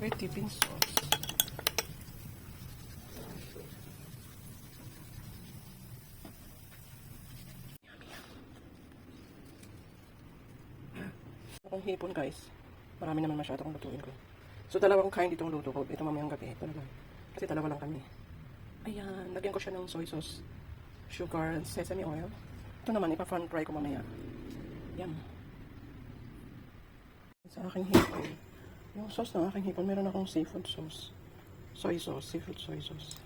with dipping sauce. Akong hipon guys. Marami naman masyado kong lutuin ko. So dalawang kind itong luto ko. Ito mamayang gabi. Ito naman. Kasi dalawa lang kami. Ayan. Lagyan ko siya ng soy sauce, sugar, and sesame oil. Ito naman. Ipa-front fry ko mamaya. Yan. Sa aking hipon. Yung sauce ng aking hipon, meron akong seafood sauce. Soy sauce. Seafood soy sauce.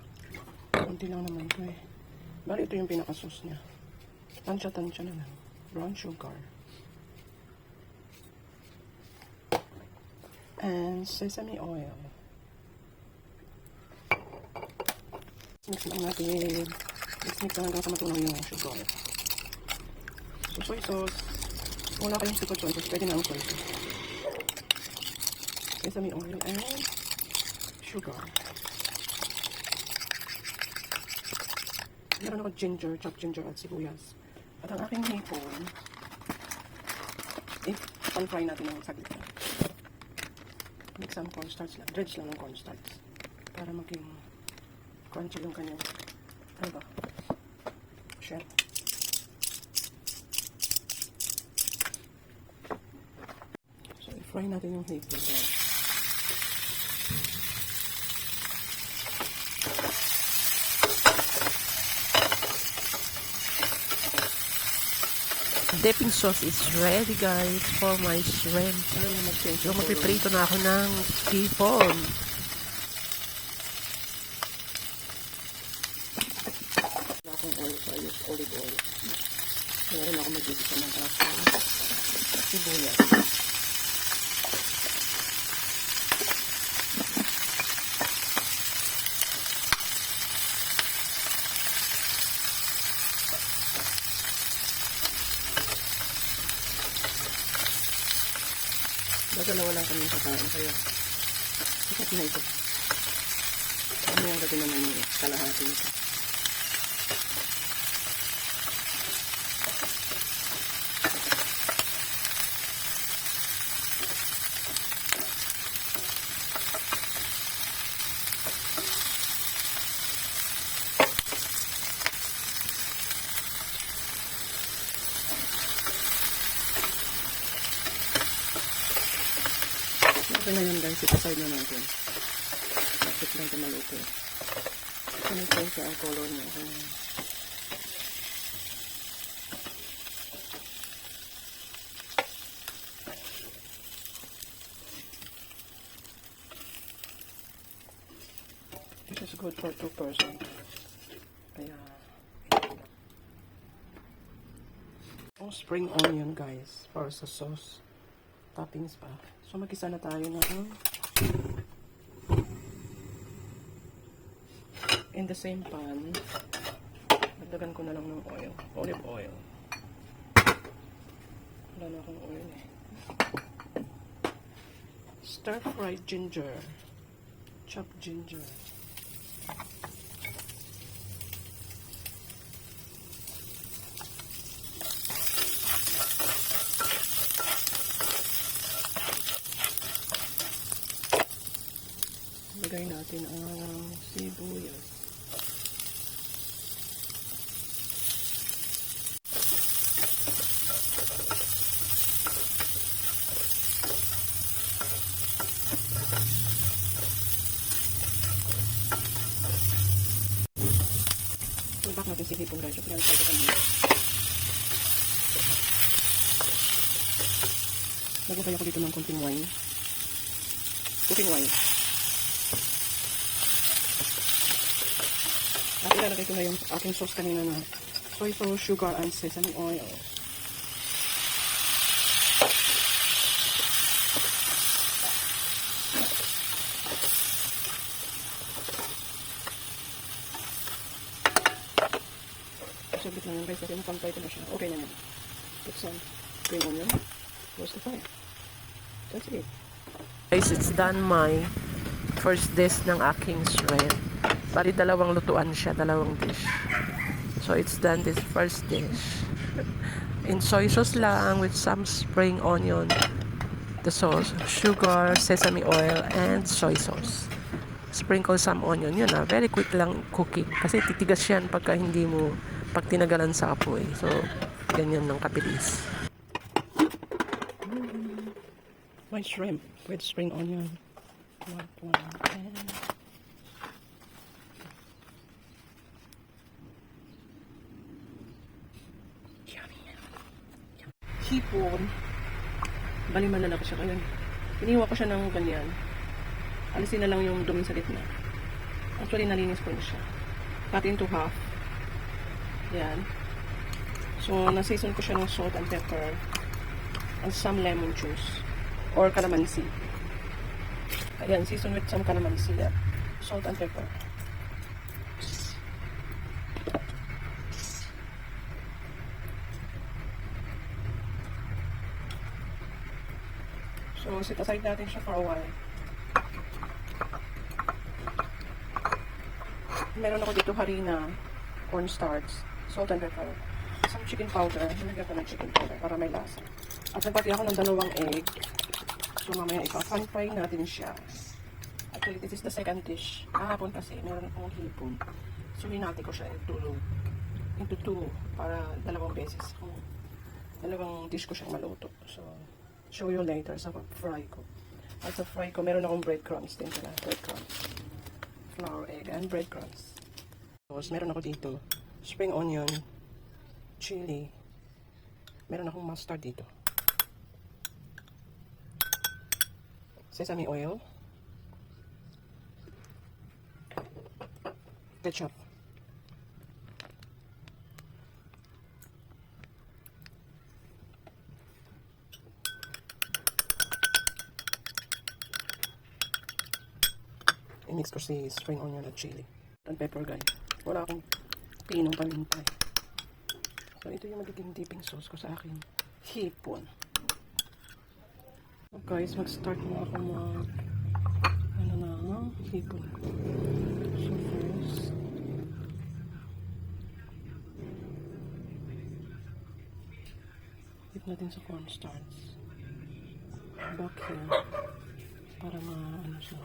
Kunti lang naman ito eh. Bali ito yung pinaka-sauce niya. Tansya-tansya na lang. Brown sugar. And sesame oil. Mix lang natin. Mix lang hanggang sa matunaw yung sugar. So, soy sauce. Kung wala kayong seafood soy sauce, pwede na ang soy sauce. Sesame oil and sugar. Meron ako ginger, chopped ginger at sibuyas. At ang aking hipon, pan-fry natin ng saglit na. Mix ang cornstarch lang. Dredge lang ng cornstarch. Para maging crunchy yung kanyang, ano ba? Shell. So, i-fry natin yung hipon. Dipping sauce is ready guys for my shrimp. So magpiprito na ako ng hipon. Wala akong oil, so I use olive oil. Kaya rin ako mag-isa ng aking sibuyas. Dalawa lang kami kakain kaya sikat na ito. Ano yung gabi naman yung kalahati ito. Okay na yun guys, ipaside na natin. Bakit lang ito maluto. Change ang color niya. Okay. This is good for 2 persons. Kaya spring onion guys para sa sauce. Toppings pa. So, mag-isa na tayo na in the same pan. Dagdagan ko na lang ng oil. Olive oil. Wala na akong oil eh. Stir-fried ginger. Chopped ginger. Lagay natin ang sibuyas. Tulbak natin si hipon guys. Yung pinag-try ko kanina. Naglagay ako dito ng konting wine. Cooking wine. At ilalagay ko na yung aking sauce kanina na soy sauce, sugar, and sesame oil. Saglit lang yun guys kasi napantay ko na siya. Okay na yun. Put some green onion. Close the fire. That's it. Guys, it's done my first dish ng aking shrimp. Bali, dalawang lutuan siya, dalawang dish. So, it's done this first dish. In soy sauce lang with some spring onion. the sauce, sugar, sesame oil, and soy sauce. Sprinkle some onion. Yun na, very quick lang cooking. Kasi titigas yan pag tinagalan sa apoy. So, ganyan ng kabilis. My shrimp with spring onion. And yummy. Hipon. Bali malalaki siya kaya. Iniwa ko siya ng ganyan. Alisin na lang yung dumi sa gitna. Actually, nalinis ko na siya. Cut into half. Yan. So, naseason ko siya ng salt and pepper and some lemon juice or calamansi. Ayan, season with some calamansi. Yeah. Salt and pepper. So, sit aside natin siya for a while. Meron ako dito harina, cornstarch, salt and pepper, some chicken powder. Nilagyan ko ng chicken powder para may lasa. At nagpati ako ng 2 egg. So mamaya ipa-pan fry natin siya. Actually, this is the second dish. Kahapon kasi meron akong hipon. So hinati ko siya into 2 para 2 beses. Dalawang dish ko siyang maluto. So, show you later sa fry ko. At sa fry ko, meron akong breadcrumbs din sila. Breadcrumbs. Flour, egg, and breadcrumbs. Tapos, meron ako dito, spring onion, chili. Meron akong mustard dito. Sesame oil. Ketchup. I-mix ko si spring onion at chili. And pepper, guys. Wala akong pinong paminta. So, ito yung magiging dipping sauce ko sa akin. Hipon. So, guys, mag-start na ako hipon. So, first, dip natin sa cornstarch. Back here. Para siya.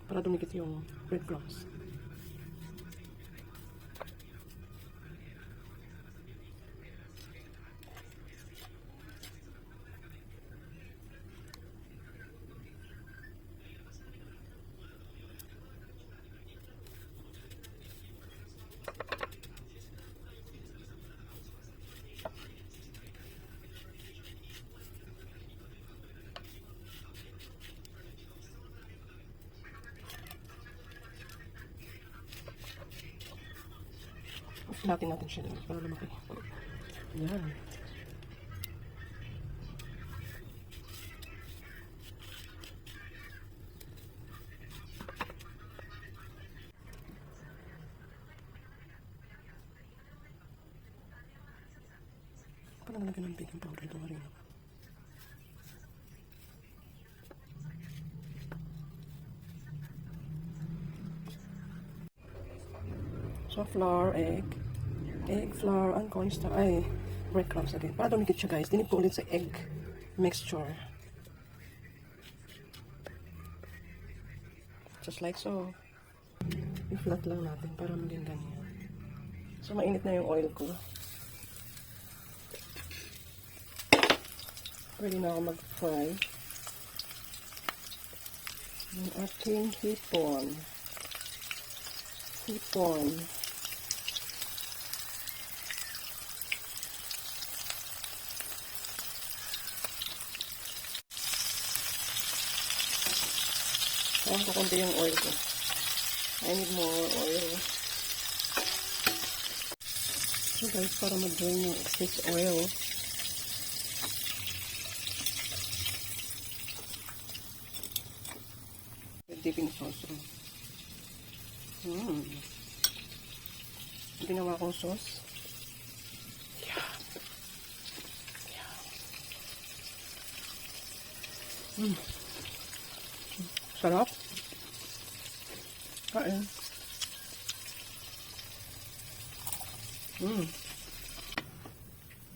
Para dumikit yung breadcrumbs. Natin siya din para lumaki. Yan. Parang nalagyan ng baking powder ito harina. So, flour, egg, flour, and cornstarch, breadcrumbs again. Para dumikit siya, guys. Dinip ko ulit sa egg mixture. Just like so. I-flat lang natin para maging ganyan. So, mainit na yung oil ko. Ready na ako mag-fry. Yung ating hipon. Ayan ko konti yung oil ko. I need more oil. So guys, para mag-drain yung excess oil, with dipping sauce. Ginawa kong sauce. Sarap. Kain.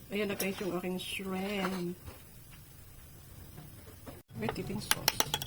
Ayan na guys yung aking shrimp. With dipping sauce.